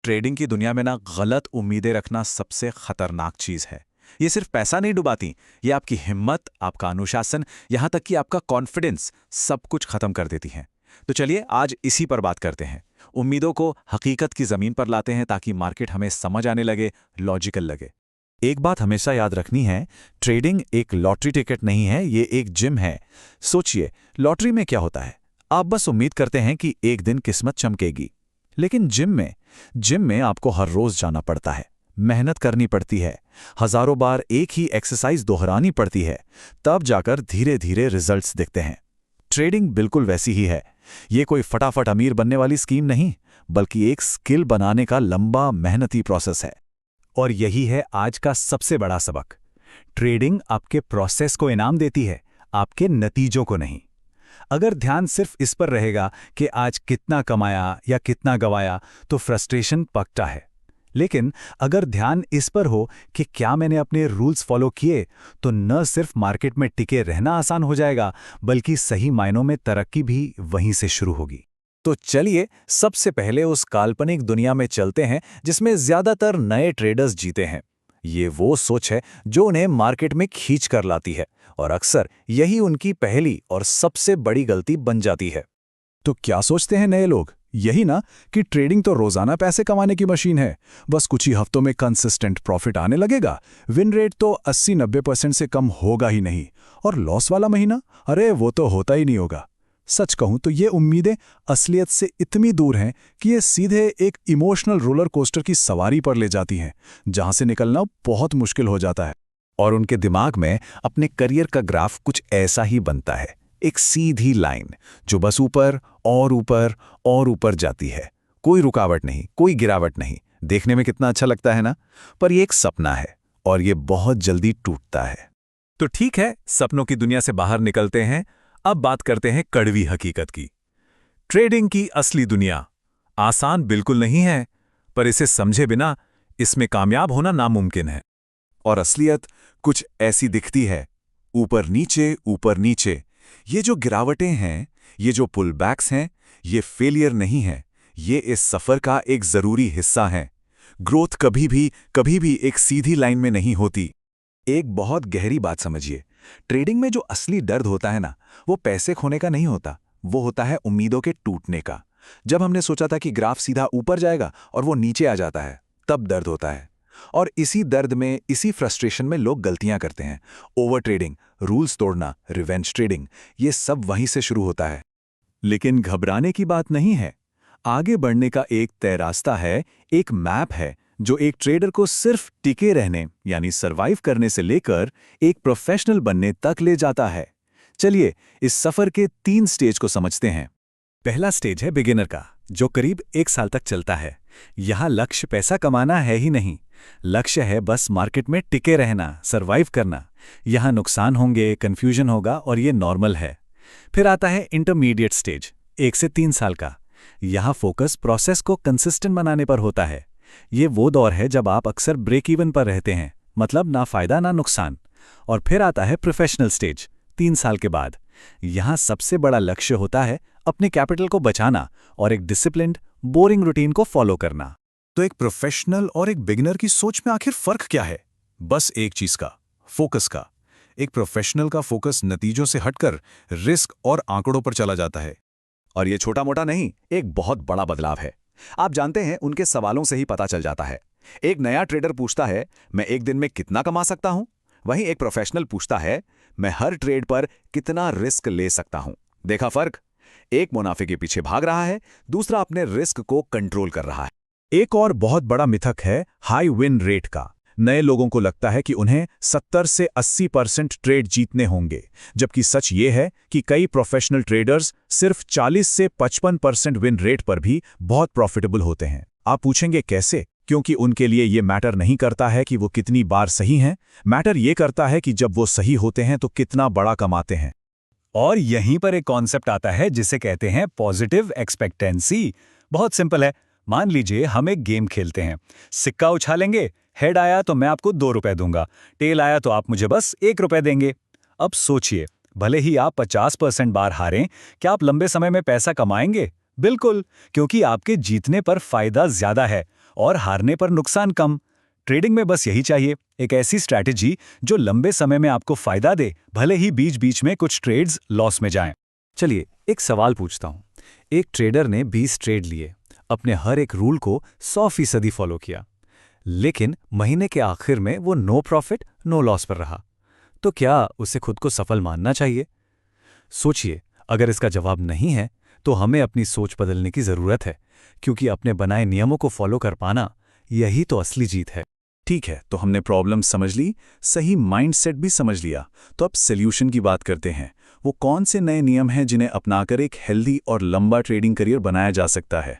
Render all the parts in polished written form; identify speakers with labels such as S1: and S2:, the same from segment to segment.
S1: Trading की दुनिया में ना गलत उम्मीदें रखना सबसे खतरनाक चीज है। ये सिर्फ पैसा नहीं डुबाती, ये आपकी हिम्मत, आपका अनुशासन, यहां तक कि आपका कॉन्फिडेंस सब कुछ खत्म कर देती हैं। तो चलिए आज इसी पर बात करते हैं। उम्मीदों को हकीकत की जमीन पर लाते हैं ताकि मार्केट हमें समझ आने लगे, लॉजिकल लगे। एक बात हमेशा याद रखनी है, ट्रेडिंग एक लॉटरी टिकट नहीं है, ये एक जिम है। सोचिए, लॉटरी में क्या होता है? आप बस उम्मीद करते हैं कि एक दिन किस्मत चमकेगी। लेकिन जिम में आपको हर रोज जाना पड़ता है, मेहनत करनी पड़ती है, हजारों बार एक ही एक्सरसाइज दोहरानी पड़ती है, तब जाकर धीरे धीरे रिजल्ट्स दिखते हैं। ट्रेडिंग बिल्कुल वैसी ही है। ये कोई फटाफट अमीर बनने वाली स्कीम नहीं, बल्कि एक स्किल बनाने का लंबा मेहनती प्रोसेस है।
S2: और यही है आज का सबसे बड़ा सबक। ट्रेडिंग आपके प्रोसेस को इनाम देती है, आपके नतीजों को नहीं। अगर ध्यान सिर्फ इस पर रहेगा कि आज कितना कमाया या कितना गवाया, तो फ्रस्ट्रेशन पक्का है। लेकिन अगर ध्यान इस पर हो कि क्या मैंने अपने रूल्स फॉलो किए, तो न सिर्फ मार्केट में टिके रहना आसान हो जाएगा, बल्कि सही मायनों में तरक्की भी वहीं से शुरू होगी।
S1: तो चलिए सबसे पहले उस काल्पनिक दुनिया में चलते हैं जिसमें ज्यादातर नए ट्रेडर्स जीते हैं। ये वो सोच है जो उन्हें मार्केट में खींच कर लाती है, और अक्सर यही उनकी पहली और सबसे बड़ी गलती बन जाती है।
S2: तो क्या सोचते हैं नए लोग? यही ना कि ट्रेडिंग तो रोजाना पैसे कमाने की मशीन है, बस कुछ ही हफ्तों में कंसिस्टेंट प्रॉफिट आने लगेगा, विन रेट तो 80-90% से कम होगा ही नहीं, और लॉस वाला महीना, अरे वो तो होता ही नहीं होगा। सच कहूं तो ये उम्मीदें असलियत से इतनी दूर हैं कि ये सीधे एक इमोशनल रोलर कोस्टर की सवारी पर ले जाती हैं, जहां से निकलना बहुत मुश्किल हो जाता है।
S1: और उनके दिमाग में अपने करियर का ग्राफ कुछ ऐसा ही बनता है, एक सीधी लाइन जो बस ऊपर और ऊपर और ऊपर जाती है। कोई रुकावट नहीं, कोई गिरावट नहीं। देखने में कितना अच्छा लगता है ना? पर ये एक सपना है, और ये बहुत जल्दी टूटता है। तो ठीक है, सपनों की दुनिया से बाहर निकलते हैं। अब बात करते हैं कड़वी हकीकत की। ट्रेडिंग की असली दुनिया आसान बिल्कुल नहीं है, पर इसे समझे बिना इसमें कामयाब होना नामुमकिन है। और असलियत कुछ ऐसी दिखती है, ऊपर नीचे ऊपर नीचे। ये जो गिरावटें हैं, ये जो पुल बैक्स हैं, ये फेलियर नहीं है, ये इस सफर का एक जरूरी हिस्सा है। ग्रोथ कभी भी एक सीधी लाइन में नहीं होती। एक बहुत गहरी बात समझिए, ट्रेडिंग में जो असली दर्द होता है ना, वो पैसे खोने का नहीं होता, वो होता है उम्मीदों के टूटने का। जब हमने सोचा था कि ग्राफ सीधा ऊपर जाएगा और वो नीचे आ जाता है, तब दर्द होता है। और इसी दर्द में, इसी फ्रस्ट्रेशन में लोग गलतियां करते हैं। ओवर ट्रेडिंग, रूल्स तोड़ना, रिवेंज ट्रेडिंग, ये सब वहीं से शुरू होता है।
S2: लेकिन घबराने की बात नहीं है। आगे बढ़ने का एक तय रास्ता है, एक मैप है, जो एक ट्रेडर को सिर्फ टिके रहने यानी सरवाइव करने से लेकर एक प्रोफेशनल बनने तक ले जाता है। चलिए इस सफर के 3 स्टेज को समझते हैं। पहला स्टेज है बिगिनर का, जो करीब 1 साल तक चलता है। यहाँ लक्ष्य पैसा कमाना है ही नहीं, लक्ष्य है बस मार्केट में टिके रहना, सरवाइव करना। यहाँ नुकसान होंगे, कंफ्यूजन होगा, और ये नॉर्मल है। फिर आता है इंटरमीडिएट स्टेज, 1 से 3 साल का। यहाँ फोकस प्रोसेस को कंसिस्टेंट बनाने पर होता है। ये वो दौर है जब आप अक्सर ब्रेक इवन पर रहते हैं, मतलब ना फायदा ना नुकसान। और फिर आता है प्रोफेशनल स्टेज, 3 साल के बाद। यहाँ सबसे बड़ा लक्ष्य होता है अपने कैपिटल को बचाना और एक डिसिप्लिन्ड, बोरिंग रूटीन को फॉलो करना।
S1: तो एक प्रोफेशनल और एक बिगिनर की सोच में आखिर फर्क क्या है? बस एक चीज का, फोकस का। एक प्रोफेशनल का फोकस नतीजों से हटकर रिस्क और आंकड़ों पर चला जाता है। और ये छोटा मोटा नहीं, एक बहुत बड़ा बदलाव है। आप जानते हैं, उनके सवालों से ही पता चल जाता है। एक नया ट्रेडर पूछता है, मैं एक दिन में कितना कमा सकता हूं? वहीं एक प्रोफेशनल पूछता है, मैं हर ट्रेड पर कितना रिस्क ले सकता हूं? देखा फर्क? एक मुनाफे के पीछे भाग रहा है, दूसरा अपने रिस्क को कंट्रोल कर रहा है।
S2: एक और बहुत बड़ा मिथक है हाई विन रेट का। नए लोगों को लगता है कि उन्हें 70 से 80% ट्रेड जीतने होंगे, जबकि सच ये है कि कई प्रोफेशनल ट्रेडर्स सिर्फ 40 से 55% विन रेट पर भी बहुत प्रॉफिटेबल होते हैं। आप पूछेंगे कैसे? क्योंकि उनके लिए ये मैटर नहीं करता है कि वो कितनी बार सही हैं, मैटर ये करता है कि जब वो सही होते हैं तो कितना बड़ा कमाते हैं। और यहीं पर एक कॉन्सेप्ट आता है जिसे कहते हैं पॉजिटिव एक्सपेक्टेंसी। बहुत सिंपल है। मान लीजिए हम एक गेम खेलते हैं, सिक्का उछालेंगे, हेड आया तो मैं आपको 2 रुपए दूंगा, टेल आया तो आप मुझे बस 1 रुपए देंगे। अब सोचिए, भले ही आप 50% बार हारें, क्या आप लंबे समय में पैसा कमाएंगे? बिल्कुल, क्योंकि आपके जीतने पर फायदा ज्यादा है और हारने पर नुकसान कम। ट्रेडिंग में बस यही चाहिए, एक ऐसी स्ट्रैटेजी जो लंबे समय में आपको फायदा दे, भले ही बीच बीच में कुछ ट्रेड्स लॉस में जाएं। चलिए एक सवाल पूछता हूं। एक ट्रेडर ने 20 ट्रेड लिए, अपने हर एक रूल को 100% फॉलो किया, लेकिन महीने के आखिर में वो नो प्रॉफिट नो लॉस पर रहा। तो क्या उसे खुद को सफल मानना चाहिए? सोचिए, अगर इसका जवाब नहीं है तो हमें अपनी सोच बदलने की जरूरत है, क्योंकि अपने बनाए नियमों को फॉलो कर पाना यही तो असली जीत है। ठीक है, तो हमने प्रॉब्लम समझ ली, सही माइंडसेट भी समझ लिया। तो अब सॉल्यूशन की बात करते हैं। वो कौन से नए नियम हैं जिन्हें अपनाकर एक हेल्दी और लंबा ट्रेडिंग करियर बनाया जा सकता है?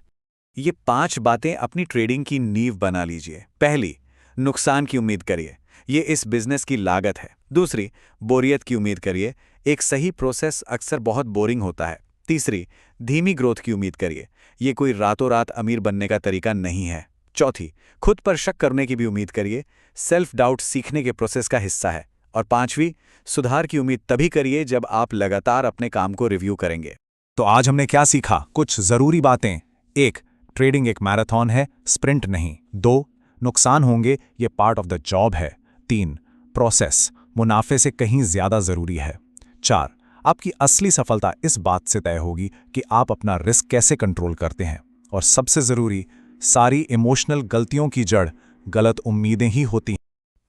S3: ये 5 बातें अपनी ट्रेडिंग की नींव बना लीजिए। पहली, नुकसान की उम्मीद करिए, ये इस बिजनेस की लागत है। दूसरी, बोरियत की उम्मीद करिए, एक सही प्रोसेस अक्सर बहुत बोरिंग होता है। तीसरी, धीमी ग्रोथ की उम्मीद करिए, ये कोई रातों रात अमीर बनने का तरीका नहीं है। चौथी, खुद पर शक करने की भी उम्मीद करिए, सेल्फ डाउट सीखने के प्रोसेस का हिस्सा है। और पांचवी, सुधार की उम्मीद तभी करिए जब आप लगातार अपने काम को रिव्यू करेंगे।
S1: तो आज हमने क्या सीखा? कुछ जरूरी बातें। 1. ट्रेडिंग एक मैराथन है, स्प्रिंट नहीं। 2. नुकसान होंगे, ये पार्ट ऑफ द जॉब है। 3. प्रोसेस मुनाफे से कहीं ज्यादा जरूरी है। 4. आपकी असली सफलता इस बात से तय होगी कि आप अपना रिस्क कैसे कंट्रोल करते हैं। और सबसे जरूरी, सारी इमोशनल गलतियों की जड़ गलत उम्मीदें ही होती हैं।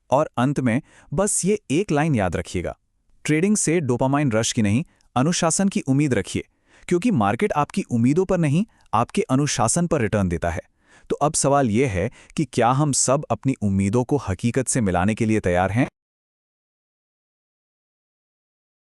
S2: और अंत में बस ये एक लाइन याद रखिएगा, ट्रेडिंग से डोपामाइन रश की नहीं, अनुशासन की उम्मीद रखिए, क्योंकि मार्केट आपकी उम्मीदों पर नहीं, आपके अनुशासन पर रिटर्न देता है। तो अब सवाल यह है कि क्या हम सब अपनी उम्मीदों को हकीकत से मिलाने के लिए तैयार हैं?